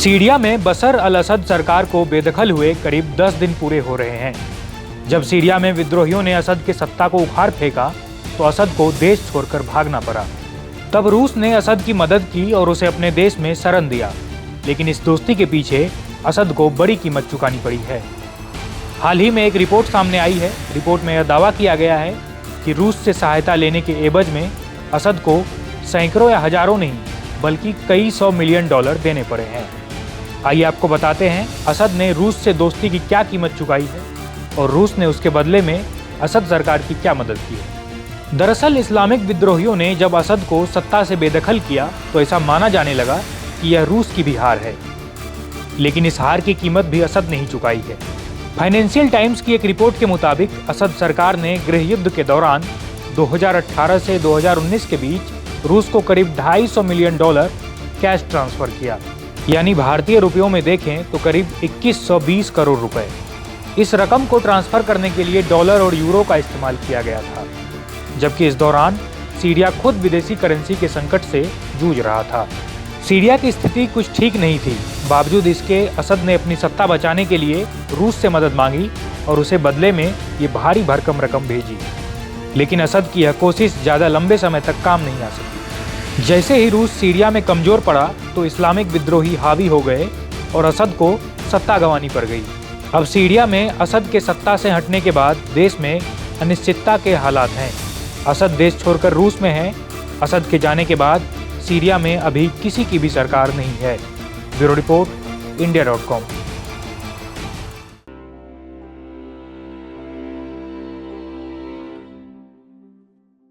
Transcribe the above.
Syria में बशर अल असद सरकार को बेदखल हुए करीब 10 दिन पूरे हो रहे हैं। जब सीरिया में विद्रोहियों ने असद के सत्ता को उखाड़ फेंका तो असद को देश छोड़कर भागना पड़ा। तब रूस ने असद की मदद की और उसे अपने देश में शरण दिया, लेकिन इस दोस्ती के पीछे असद को बड़ी कीमत चुकानी पड़ी है। हाल ही में एक रिपोर्ट सामने आई है। रिपोर्ट में यह दावा किया गया है कि रूस से सहायता लेने के एवज में असद को सैकड़ों या हजारों नहीं बल्कि कई $100 मिलियन देने पड़े हैं। आइए आपको बताते हैं असद ने रूस से दोस्ती की क्या कीमत चुकाई है और रूस ने उसके बदले में असद सरकार की क्या मदद की है। दरअसल इस्लामिक विद्रोहियों ने जब असद को सत्ता से बेदखल किया तो ऐसा माना जाने लगा कि यह रूस की भी हार है, लेकिन इस हार की कीमत भी असद ने ही चुकाई है। फाइनेंशियल टाइम्स की एक रिपोर्ट के मुताबिक असद सरकार ने गृह युद्ध के दौरान 2018 से 2019 के बीच रूस को करीब $250 मिलियन कैश ट्रांसफर किया, यानी भारतीय रुपयों में देखें तो करीब 2120 करोड़ रुपए। इस रकम को ट्रांसफर करने के लिए डॉलर और यूरो का इस्तेमाल किया गया था, जबकि इस दौरान सीरिया खुद विदेशी करेंसी के संकट से जूझ रहा था। सीरिया की स्थिति कुछ ठीक नहीं थी। बावजूद इसके असद ने अपनी सत्ता बचाने के लिए रूस से मदद मांगी और उसे बदले में ये भारी भरकम रकम भेजी, लेकिन असद की यह कोशिश ज़्यादा लंबे समय तक काम नहीं आ सकी। जैसे ही रूस सीरिया में कमजोर पड़ा तो इस्लामिक विद्रोही हावी हो गए और असद को सत्ता गंवानी पड़ गई। अब सीरिया में असद के सत्ता से हटने के बाद देश में अनिश्चितता के हालात हैं। असद देश छोड़कर रूस में है। असद के जाने के बाद सीरिया में अभी किसी की भी सरकार नहीं है। Bureau report, India.com।